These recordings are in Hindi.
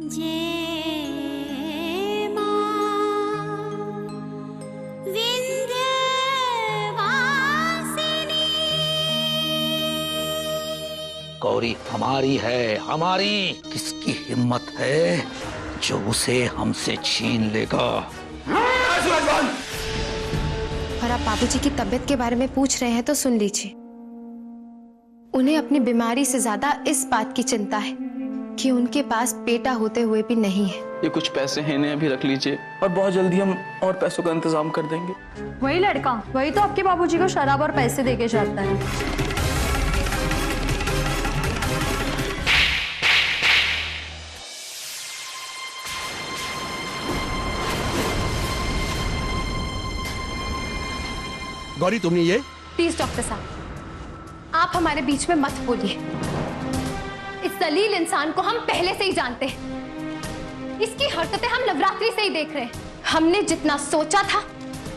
जय मां विंध्यवासिनी। गौरी हमारी है, हमारी। किसकी हिम्मत है जो उसे हमसे छीन लेगा? और आप बाबूजी की तबीयत के बारे में पूछ रहे हैं तो सुन लीजिए। उन्हें अपनी बीमारी से ज्यादा इस बात की चिंता है कि उनके पास बेटा होते हुए भी नहीं है। ये कुछ पैसे हैं, इन्हें अभी रख लीजिए और बहुत जल्दी हम और पैसों का इंतजाम कर देंगे। वही लड़का, वही तो आपके बाबूजी को शराब और पैसे देके जाता है। गौरी तुमने ये? प्लीज डॉक्टर साहब, आप हमारे बीच में मत बोलिए। इस दलील इंसान को हम पहले से ही जानते हैं। इसकी हरकतें हम नवरात्रि से ही देख रहे हैं। हमने जितना सोचा था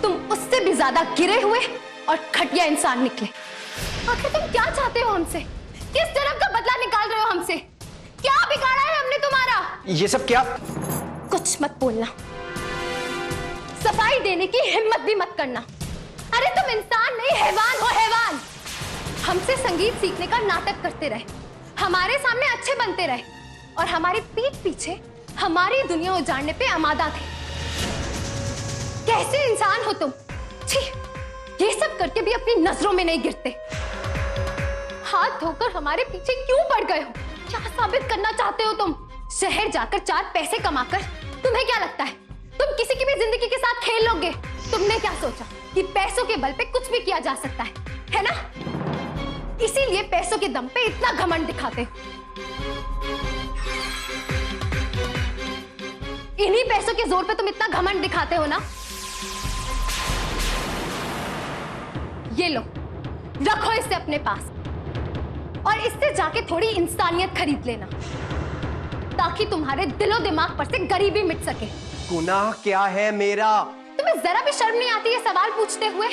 तुम उससे भी ज्यादा गिरे हुए और घटिया इंसान निकले। आखिर तुम क्या चाहते हो हमसे? किस जन्म का बदला निकाल रहे हो हमसे? क्या बिगाड़ा है हमने तुम्हारा? ये सब क्या? कुछ मत बोलना, सफाई देने की हिम्मत भी मत करना। अरे तुम इंसान नहीं, हैवान हो, हैवान। हमसे संगीत सीखने का नाटक करते रहे, हमारे सामने अच्छे बनते रहे और हमारी पीठ पीछे हमारी दुनिया उजाड़ने पे आमादा थे। कैसे इंसान हो तुम? छी, ये सब करके भी अपनी नजरों में नहीं गिरते। हाथ धोकर हमारे पीछे क्यों पड़ गए हो? क्या साबित करना चाहते हो तुम? शहर जाकर 4 पैसे कमाकर तुम्हें क्या लगता है तुम किसी की भी जिंदगी के साथ खेल लोगे? तुमने क्या सोचा कि पैसों के बल पे कुछ भी किया जा सकता है ना? इसीलिए पैसों के दम पे इतना घमंड दिखाते हो। इन्हीं पैसों के जोर पे तुम इतना घमंड दिखाते हो ना? ये लो, रखो इसे अपने पास और इससे जाके थोड़ी इंसानियत खरीद लेना ताकि तुम्हारे दिलो दिमाग पर से गरीबी मिट सके। गुनाह क्या है मेरा? तुम्हें जरा भी शर्म नहीं आती ये सवाल पूछते हुए?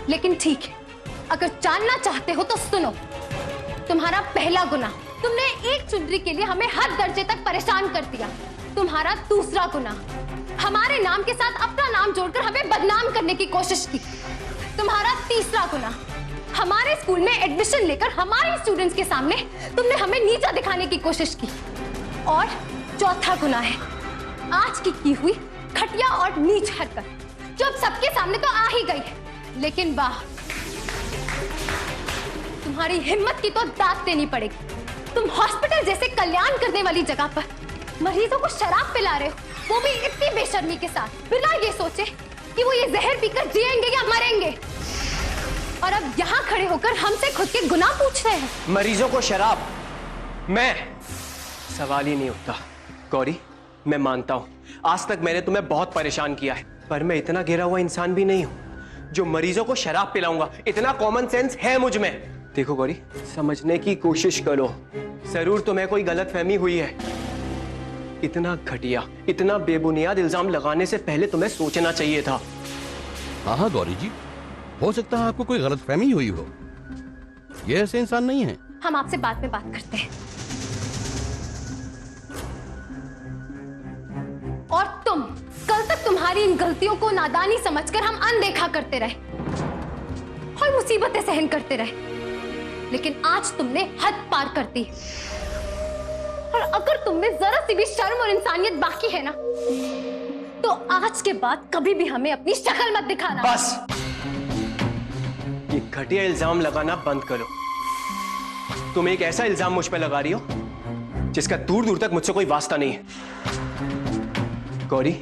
लेकिन ठीक है, अगर जानना चाहते हो तो सुनो। तुम्हारा पहला गुनाह, तुमने एक चुनरी के लिए हमें हर दर्जे तक परेशान कर दिया। तुम्हारा दूसरा गुनाह, हमारे नाम के साथ अपना नाम जोड़कर हमें बदनाम करने की कोशिश की। तुम्हारा तीसरा गुनाह, हमारे स्कूल में एडमिशन लेकर हमारे स्टूडेंट्स के सामने तुमने हमें नीचा दिखाने की कोशिश की। और चौथा गुनाह है आज की हुई घटिया और नीच हरकत, जो अब सबके सामने तो आ ही गई है। लेकिन वाह, तुम्हारी हिम्मत की तो दाद देनी पड़ेगी। तुम हॉस्पिटल जैसे कल्याण करने वाली जगह पर मरीजों को शराब पिला रहे हो, वो भी इतनी बेशर्मी के साथ, बिना ये सोचे कि वो ये जहर पीकर जिएंगे या मरेंगे। और अब यहाँ खड़े होकर हमसे खुद के गुनाह पूछ रहे हैं। मरीजों को शराब? मैं? सवाल ही नहीं उठता। गौरी, मैं मानता हूं आज तक मैंने तुम्हें बहुत परेशान किया है, पर मैं इतना गिरा हुआ इंसान भी नहीं हूं जो मरीजों को शराब पिलाऊंगा। इतना कॉमन सेंस है मुझ में। देखो गौरी, समझने की कोशिश करो। जरूर तुम्हें कोई गलतफहमी हुई है। इतना घटिया, इतना बेबुनियाद इल्जाम लगाने से पहले तुम्हें सोचना चाहिए था। हाँ गौरी जी, हो सकता है आपको कोई गलतफहमी हुई हो। ये ऐसे इंसान नहीं है। हम आपसे बाद में बात करते हैं। और तुम, कल तक तुम्हारी इन गलतियों को नादानी समझकर हम अनदेखा करते रहे और मुसीबतें सहन करते रहे, लेकिन आज तुमने हद पार कर दी। और अगर तुम में जरा सी भी शर्म और इंसानियत बाकी है ना, तो आज के बाद कभी भी हमें अपनी शक्ल मत दिखाना। बस, ये घटिया इल्जाम लगाना बंद करो। तुम एक ऐसा इल्जाम मुझ पे लगा रही हो जिसका दूर दूर तक मुझसे कोई वास्ता नहीं है। गौरी,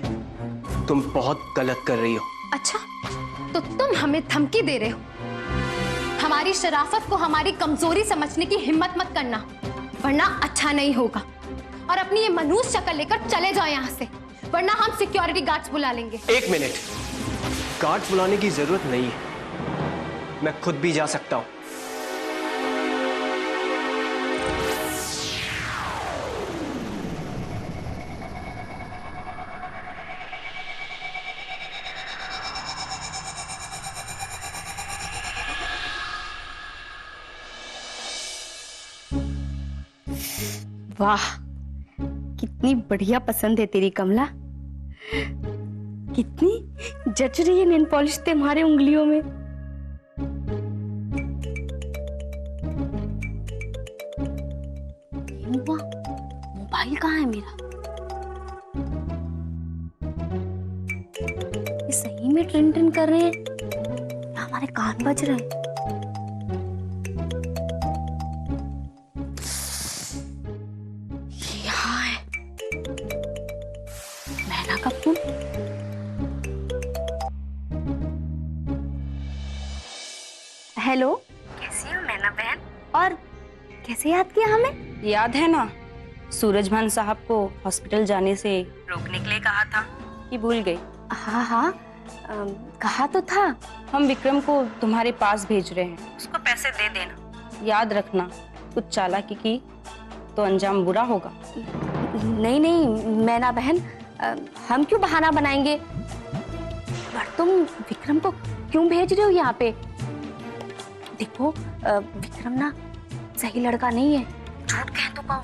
तुम बहुत गलत कर रही हो। अच्छा, तो तुम हमें धमकी दे रहे हो? हमारी शराफत को हमारी कमजोरी समझने की हिम्मत मत करना, वरना अच्छा नहीं होगा। और अपनी ये मनहूस शक्ल लेकर चले जाओ यहाँ से, वरना हम सिक्योरिटी गार्ड्स बुला लेंगे। 1 मिनट, गार्ड बुलाने की जरूरत नहीं है, मैं खुद भी जा सकता हूं। वाह, कितनी कितनी बढ़िया पसंद है तेरी कमला। कितनी जच रही है नेल पॉलिश तुम्हारे उंगलियों में। मोबाइल कहाँ है मेरा? ये सही में ट्रिन ट्रिन कर रहे हैं या हमारे कान बज रहे हैं? यहाँ है मैना का फोन। हेलो, कैसी हो मैना बहन? और कैसे याद किया हमें? याद है ना, सूरजभान साहब को हॉस्पिटल जाने से रोकने के लिए कहा था कि भूल गई? हाँ हाँ, कहा तो था। हम विक्रम को तुम्हारे पास भेज रहे हैं, उसको पैसे दे देना। याद रखना, कुछ चालाकी की तो अंजाम बुरा होगा। नहीं नहीं मैना बहन, हम क्यों बहाना बनाएंगे? पर तुम विक्रम को क्यों भेज रहे हो यहाँ पे? देखो विक्रम ना सही लड़का नहीं है, झूठ कह तो पाओ।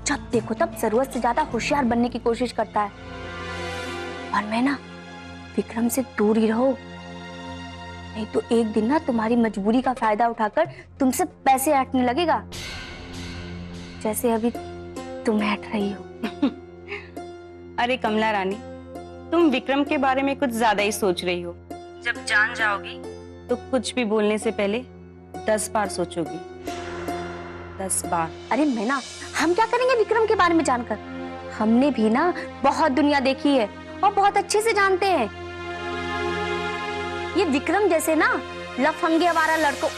जब देखो तब जरूरत से ज्यादा होशियार बनने की कोशिश करता है। और मैं ना विक्रम से दूर ही रहो, नहीं तो एक दिन ना तुम्हारी मजबूरी का फायदा उठाकर तुमसे पैसे ऐंठने लगेगा, जैसे अभी तुम ऐंठ रही हो। अरे कमला रानी, तुम विक्रम के बारे में कुछ ज्यादा ही सोच रही हो। जब जान जाओगी तो कुछ भी बोलने से पहले 10 बार सोचोगी, 10 बार। अरे मैना, हम क्या करेंगे विक्रम के बारे में जानकर? हमने भी ना बहुत दुनिया देखी है और बहुत अच्छे से जानते हैं। ये विक्रम जैसे ना लफंगे आवारा लड़कों।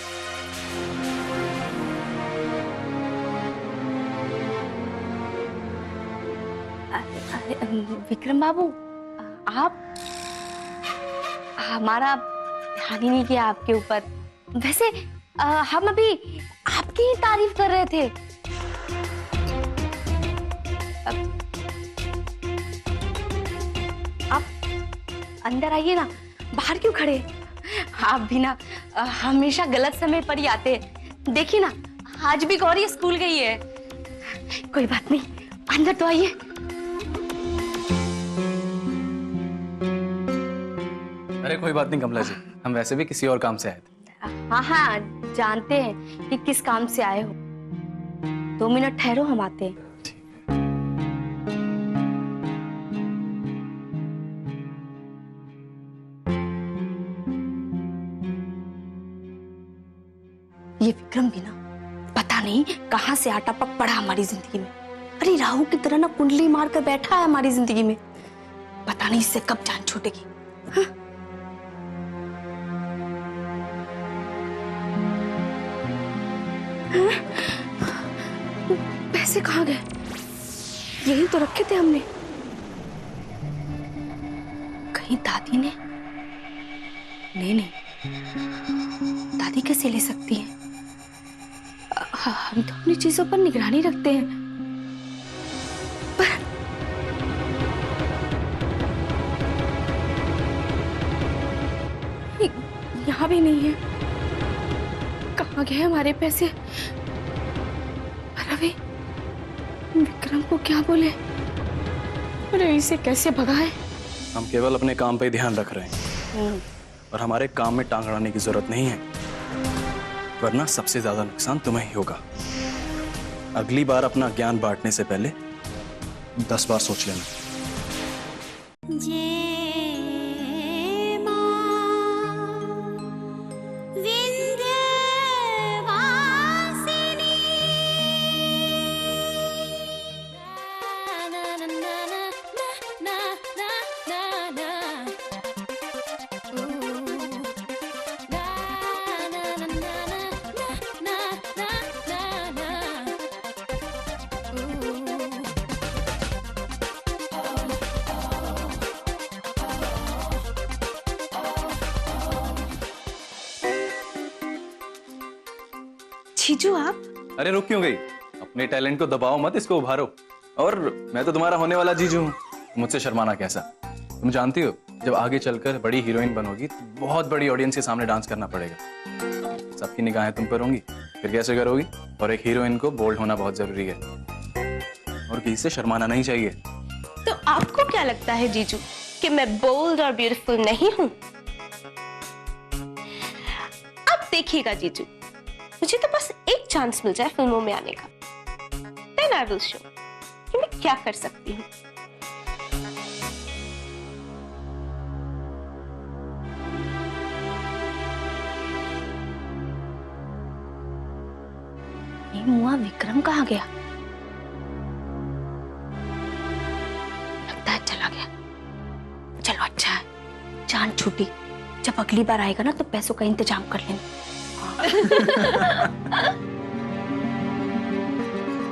विक्रम बाबू, आप हमारा ध्यान ही नहीं किया आपके ऊपर। वैसे हम अभी आपकी ही तारीफ कर रहे थे। आप अंदर आइए ना, बाहर क्यों खड़े? आप भी ना हमेशा गलत समय पर ही आते हैं। देखिए ना, आज भी गौरी स्कूल गई है। कोई बात नहीं, अंदर तो आइए। अरे कोई बात नहीं कमला जी, हम वैसे भी किसी और काम से आए थे। हाँ हाँ, जानते हैं कि किस काम से आए हो। 2 मिनट ठहरो, हम आते हैं। ये विक्रम भी ना पता नहीं कहां से आटा पक पड़ा हमारी जिंदगी में। अरे राहु की तरह ना कुंडली मार कर बैठा है हमारी जिंदगी में। पता नहीं इससे कब जान छूटेगी। हाँ? पैसे कहाँ गए? यही तो रखे थे हमने। कहीं दादी ने? नहीं नहीं, दादी कैसे ले सकती है? हम तो अपनी चीजों पर निगरानी रखते हैं। पर यहाँ भी नहीं है। कहाँ गए हमारे पैसे? अरे विक्रम को क्या बोले? अरे इसे कैसे भगाए? हम केवल अपने काम पे ध्यान रख रहे हैं और हमारे काम में टांग अड़ाने की जरूरत नहीं है, वरना सबसे ज्यादा नुकसान तुम्हें ही होगा। अगली बार अपना ज्ञान बांटने से पहले 10 बार सोच लेना। जीजू आप? अरे रुक क्यों गई? अपने टैलेंट को दबाओ मत, इसको उभारो। और मैं तो तुम्हारा होने वाला जीजू हूँ, मुझसे शर्माना कैसा? तुम जानती हो, जब आगे चलकर बड़ी हीरोइन बनोगी तो बहुत बड़ी ऑडियंस के सामने डांस करना पड़ेगा। सबकी निगाहें तुम पर होंगी, फिर कैसे करोगी? और एक हीरोइन को बोल्ड होना बहुत जरूरी है। और किसी से शर्माना नहीं चाहिए। तो आपको क्या लगता है जीजू कि मैं बोल्ड और ब्यूटीफुल नहीं हूं? अब देखिएगा जीजू, मुझे तो बस एक चांस मिल जाए फिल्मों में आने का, देन आई विल शो कि मैं क्या कर सकती हूँ। ये मुआ विक्रम कहाँ गया? लगता है चला गया। चलो अच्छा है, जान छूटी। जब अगली बार आएगा ना तो पैसों का इंतजाम कर लेंगे।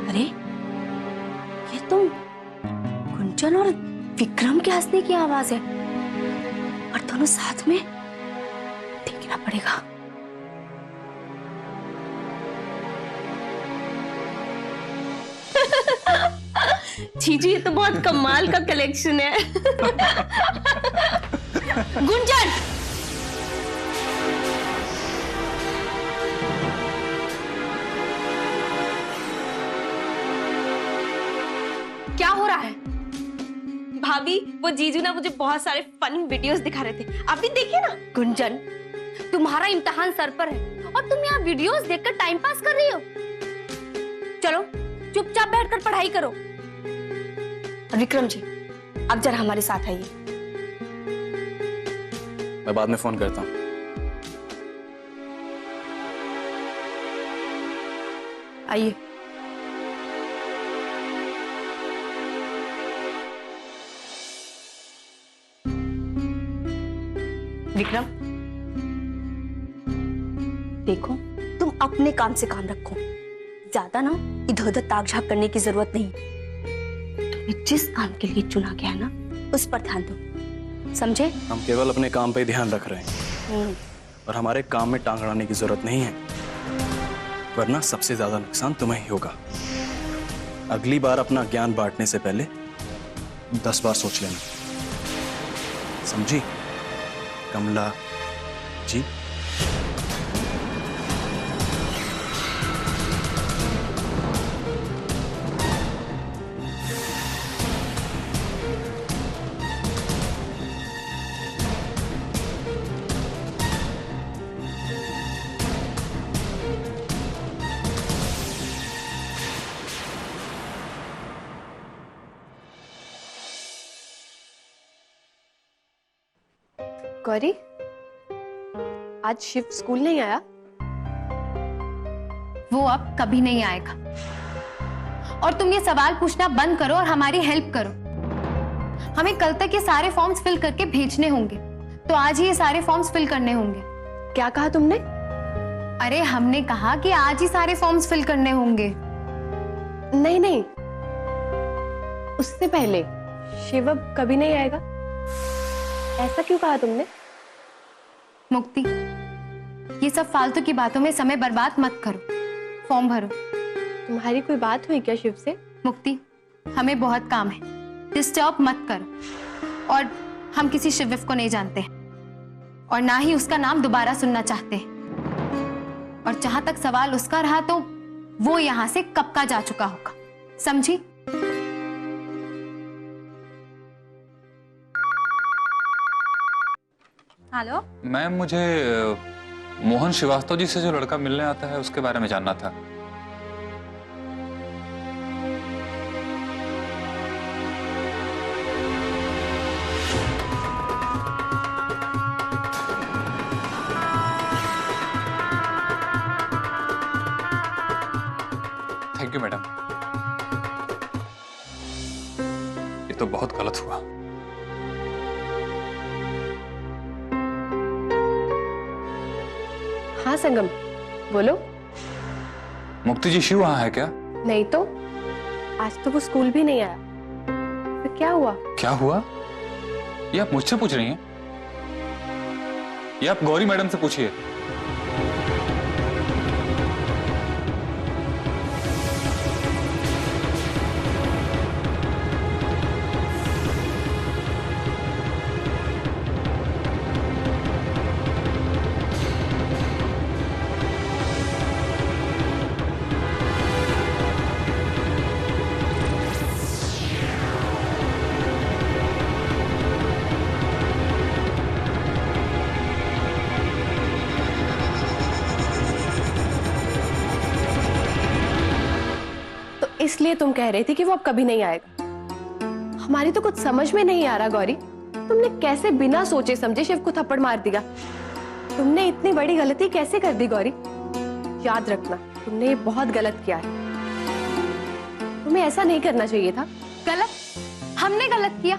अरे ये तो गुंजन और विक्रम के हंसने की आवाज है, और दोनों साथ में। देखना पड़ेगा। जीजू ये तो बहुत कमाल का कलेक्शन है। गुंजन, क्या हो रहा है? भाभी वो जीजू ना मुझे बहुत सारे फन वीडियोस दिखा रहे थे, आप भी देखिए ना। गुंजन, तुम्हारा इम्तिहान सर पर है और तुम यहाँ वीडियोस देखकर टाइम पास कर रही हो। चलो चुपचाप बैठकर पढ़ाई करो। विक्रम जी, आप जरा हमारे साथ आइए। मैं बाद में फोन करता हूँ। आइए। विक्रम, देखो तुम अपने काम से काम रखो, ज्यादा ना इधर उधर ताक झाक करने की जरूरत नहीं। तुम्हें जिस काम के लिए चुना गया है ना उस पर ध्यान दो, समझे? हम केवल अपने काम पे ध्यान रख रहे हैं और हमारे काम में टांग अड़ाने की जरूरत नहीं है, वरना सबसे ज्यादा नुकसान तुम्हें ही होगा। अगली बार अपना ज्ञान बांटने से पहले 10 बार सोच लेना, समझी कमला जी? गौरी, आज शिव स्कूल नहीं आया? वो अब कभी नहीं आएगा। और तुम ये सवाल पूछना बंद करो और हमारी हेल्प करो। हमें कल तक ये सारे फॉर्म्स फिल करके भेजने होंगे, तो आज ही ये सारे फॉर्म्स फिल करने होंगे। क्या कहा तुमने? अरे हमने कहा कि आज ही सारे फॉर्म्स फिल करने होंगे। नहीं नहीं, उससे पहले शिव अब कभी नहीं आएगा, ऐसा क्यों कहा तुमने? मुक्ति, ये सब फालतू की बातों में समय बर्बाद मत करो, फॉर्म भरो। तुम्हारी कोई बात हुई क्या शिव से? मुक्ति, हमें बहुत काम है, डिस्टर्ब मत करो। और हम किसी शिविव को नहीं जानते हैं और ना ही उसका नाम दोबारा सुनना चाहते हैं। और जहां तक सवाल उसका रहा तो वो यहां से कब का जा चुका होगा, समझी? हेलो मैम, मुझे मोहन श्रीवास्तव जी से जो लड़का मिलने आता है उसके बारे में जानना था। Thank you madam. ये तो बहुत गलत हुआ। हाँ संगम, बोलो। मुक्ति जी, शिव वहां है क्या? नहीं तो, आज तो वो स्कूल भी नहीं आया। फिर क्या हुआ? क्या हुआ? ये आप मुझसे पूछ रही हैं? ये आप गौरी मैडम से पूछिए। इसलिए तुम कह रही थी कि वो अब कभी नहीं आएगा। हमारी तो कुछ समझ में नहीं आ रहा गौरी, तुमने कैसे बिना सोचे समझे शिव को थप्पड़ मार दिया। तुमने इतनी बड़ी गलती कैसे कर दी गौरी? याद रखना, तुमने ये बहुत गलत किया है। तुम्हें ऐसा नहीं करना चाहिए था। गलत? हमने गलत किया?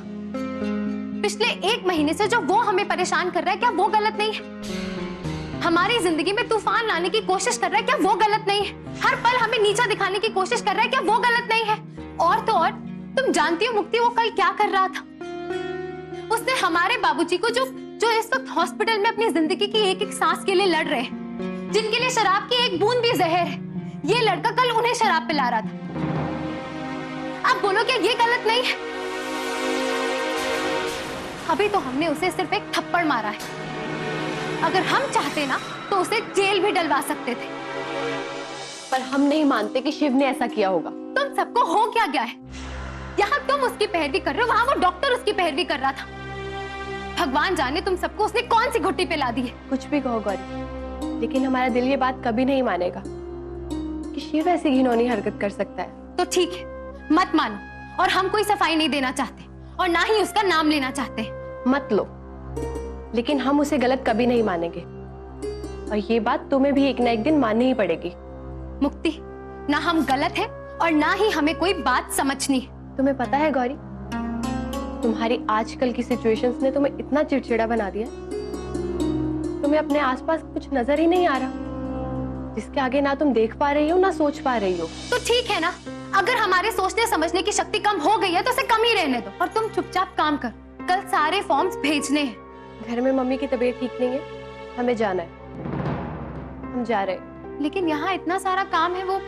पिछले 1 महीने से जो वो हमें परेशान कर रहा है, क्या वो गलत नहीं है? हमारी जिंदगी में तूफान लाने की कोशिश कर रहा है, क्या वो गलत नहीं है? हर पल हमें नीचा दिखाने की कोशिश कर रहा है, क्या वो गलत नहीं है? और तो और तुम जानती हो मुक्ति वो कल क्या कर रहा था? उसने हमारे बाबूजी को जो इस वक्त हॉस्पिटल में अपनी जिंदगी की एक एक सांस के लिए लड़ रहे हैं, जिनके लिए शराब की एक बूंद भी जहर है, ये लड़का कल उन्हें शराब पिला रहा था। अब बोलो क्या ये गलत नहीं है? अभी तो हमने उसे सिर्फ एक थप्पड़ मारा है, अगर हम चाहते ना तो उसे जेल भी डलवा सकते थे। पर हम नहीं मानते कि शिव ने ऐसा किया होगा। तुम सबको हो क्या गया है? यहाँ तुम उसकी पैरवी कर रहे हो, वहां वो डॉक्टर उसकी पैरवी कर रहा था। भगवान जाने तुम सबको उसने कौन सी घुट्टी पिला दी है। कुछ भी कहो गौरी, लेकिन हमारा दिल ये बात कभी नहीं मानेगा कि शिव ऐसी घिनौनी हरकत कर सकता है। तो ठीक है, मत मानो, और हम कोई सफाई नहीं देना चाहते और ना ही उसका नाम लेना चाहते। मत लो, लेकिन हम उसे गलत कभी नहीं मानेंगे, और ये बात तुम्हें भी एक ना एक दिन माननी ही पड़ेगी। मुक्ति, ना हम गलत हैं और ना ही हमें कोई बात समझनी है। तुम्हें पता है गौरी, तुम्हारी आजकल की सिचुएशंस ने तुम्हें इतना चिड़चिड़ा बना दिया, तुम्हें अपने आसपास कुछ नजर ही नहीं आ रहा, जिसके आगे ना तुम देख पा रही हो ना सोच पा रही हो। तो ठीक है ना, अगर हमारे सोचने समझने की शक्ति कम हो गई है तो उसे कम ही रहने दो, और तुम चुपचाप काम कर। कल सारे फॉर्म्स भेजने हैं। घर में मम्मी की तबीयत ठीक नहीं है, हमें जाना है, हम जा रहे हैं। लेकिन यहाँ इतना सारा काम है। वो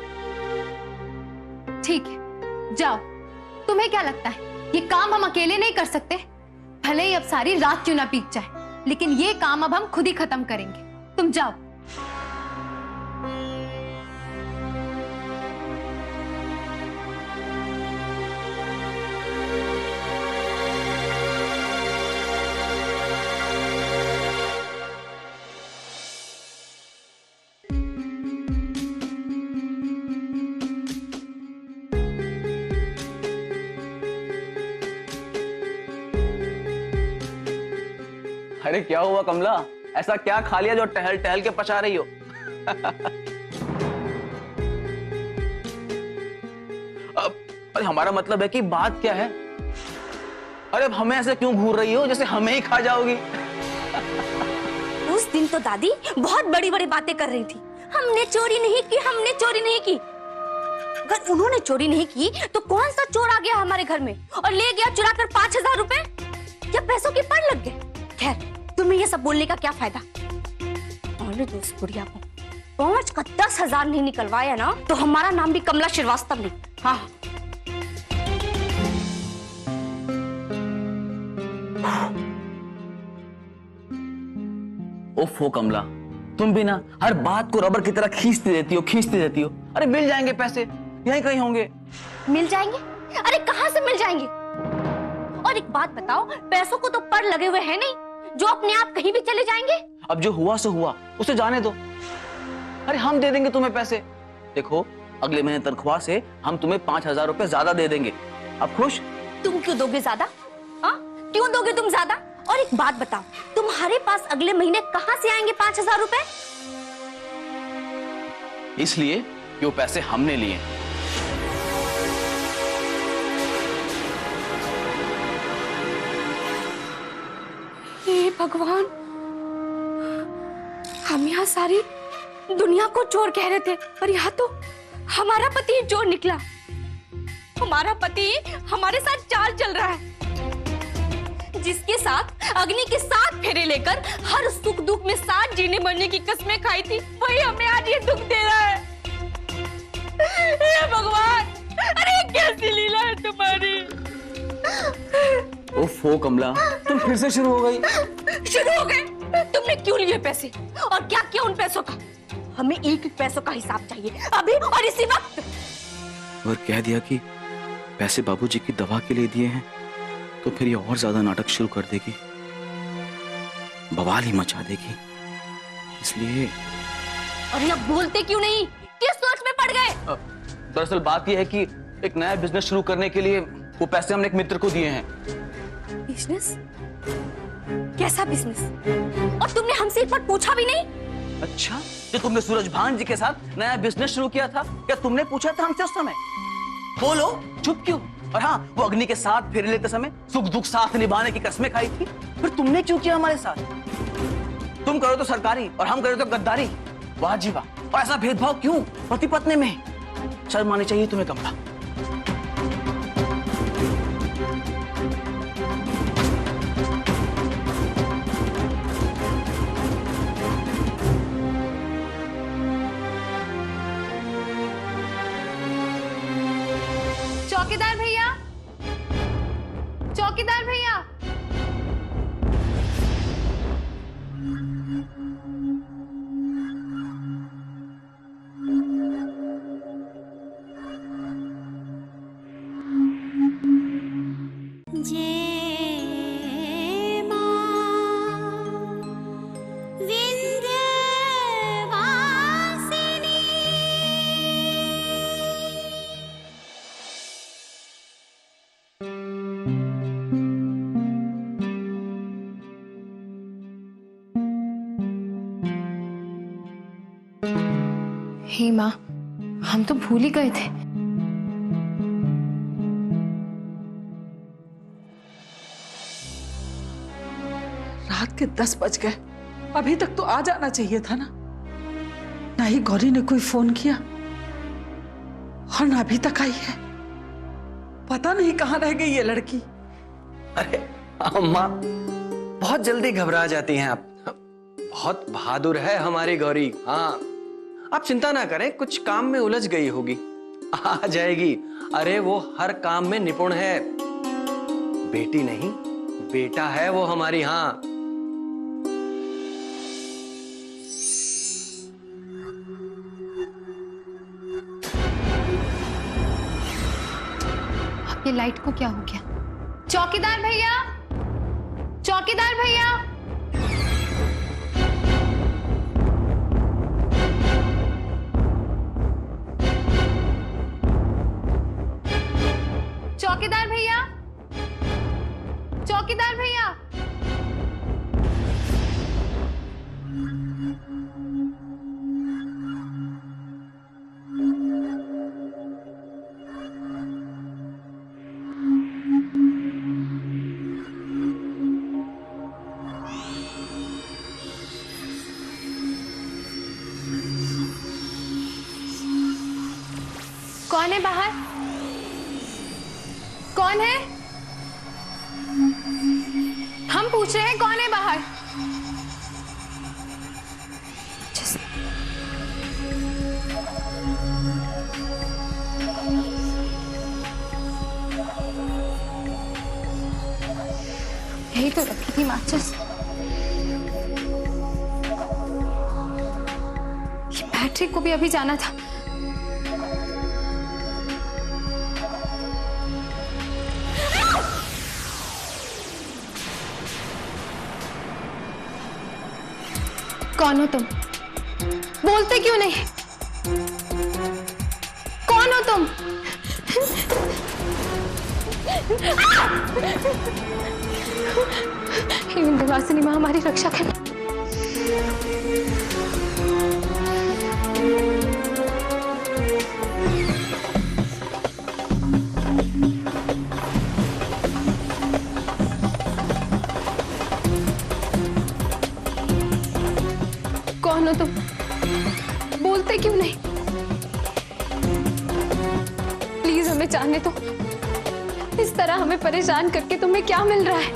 ठीक है, जाओ। तुम्हें क्या लगता है ये काम हम अकेले नहीं कर सकते? भले ही अब सारी रात क्यों ना बीत जाए, लेकिन ये काम अब हम खुद ही खत्म करेंगे। तुम जाओ। अरे क्या हुआ कमला, ऐसा क्या खा लिया जो टहल टहल के पचा रही हो? अरे हमारा मतलब है कि बात क्या है? अरे अब हमें ऐसे क्यों घूर रही हो जैसे हमें ही खा जाओगी? उस दिन तो दादी बहुत बड़ी बड़ी बातें कर रही थी, हमने चोरी नहीं की, हमने चोरी नहीं की। अगर उन्होंने चोरी नहीं की तो कौन सा चोर आ गया हमारे घर में और ले गया चुरा कर 5,000 रुपए? या पैसों के पड़ लग गए? खैर, तुम्हें ये सब बोलने का क्या फायदा? और दोस्त गुड़िया को 5 का 10,000 नहीं निकलवाया ना तो हमारा नाम भी कमला श्रीवास्तव नहीं। हाँ, ओफो कमला, तुम भी ना हर बात को रबर की तरह खींचती रहती हो। अरे मिल जाएंगे पैसे, यहीं कहीं होंगे। मिल जाएंगे? अरे कहाँ से मिल जाएंगे? और एक बात बताओ, पैसों को तो पर लगे हुए हैं नहीं जो अपने आप कहीं भी चले जाएंगे। अब जो हुआ सो हुआ, उसे जाने दो। अरे हम दे देंगे तुम्हें पैसे। देखो, अगले महीने तनख्वाह से हम तुम्हें 5,000 रुपए ज्यादा दे देंगे। अब खुश? तुम क्यों दोगे ज्यादा? हाँ, क्यों दोगे तुम ज्यादा? और एक बात बताओ, तुम्हारे पास अगले महीने कहाँ से आएंगे 5,000 रुपए? इसलिए कि वो पैसे हमने लिए। हे भगवान, हम यहाँ सारी दुनिया को चोर कह रहे थे, पर यहाँ तो हमारा पति ही चोर निकला। हमारा पति हमारे साथ चाल चल रहा है, जिसके साथ अग्नि के 7 फेरे लेकर हर सुख दुख में साथ जीने मरने की कसमें खाई थी, वही हमें आज ये दुख दे रहा है। हे भगवान, अरे कैसी लीला है तुम्हारी। ओफो कमला, तुम फिर से शुरू हो गई। शुरू हो गए? तुमने क्यों लिए पैसे और क्या किया उन पैसों का? हमें एक एक पैसों का हिसाब चाहिए, अभी और इसी वक्त। और कह दिया कि पैसे बाबूजी की दवा के लिए दिए हैं, तो फिर ये और ज्यादा नाटक शुरू कर देगी, बवाल ही मचा देगी। इसलिए और ये बोलते क्यों नहीं? किस सोच में पड़ गए? दरअसल बात यह है कि एक नया बिजनेस शुरू करने के लिए वो पैसे हमने एक मित्र को दिए हैं। बिजनेस? कैसा बिजनेस? और तुमने हमसे एक बार पूछा भी नहीं? अच्छा, जो तुमने सूरज भान जी के साथ नया बिजनेस शुरू किया था, क्या तुमने पूछा था हमसे उस समय? बोलो, चुप क्यों? और हाँ, वो अग्नि के साथ फेरे लेते समय सुख दुख साथ निभाने की कसमें खाई थी, फिर तुमने क्यों किया हमारे साथ? तुम करो तो सरकारी और हम करो तो गद्दारी। वाह जी वाह। और ऐसा भेदभाव क्यों पति पत्नी में? शर्म आनी चाहिए तुम्हें कमला। चौकीदार भैया, चौकीदार भैया। जय मां विंध्यवासिनी। हे माँ, हम तो भूल ही गए थे। रात के 10 बज गए, अभी तक तो आ जाना चाहिए था ना। ना ही गौरी ने कोई फोन किया और ना अभी तक आई है। पता नहीं कहाँ रह गई ये लड़की। अरे अम्मा, बहुत जल्दी घबरा जाती हैं आप। बहुत बहादुर है हमारी गौरी। हाँ, आप चिंता ना करें, कुछ काम में उलझ गई होगी, आ जाएगी। अरे वो हर काम में निपुण है। बेटी नहीं, बेटा है वो हमारी। हाँ, ये लाइट को क्या हो गया? चौकीदार भैया, चौकीदार भैया। चौकीदार भैया, चौकीदार भैया। कौन है बाहर? कौन है? हम पूछ रहे हैं कौन है बाहर? यही तो रखी थी माचिस। ये बैटरी को भी अभी जाना था। कौन हो तुम? बोलते क्यों नहीं? कौन हो तुम? हे विंध्यवासिनी मां, हमारी रक्षा करना। कौन हो तुम? बोलते क्यों नहीं? प्लीज हमें जानने दो। इस तरह हमें परेशान करके तुम्हें क्या मिल रहा है?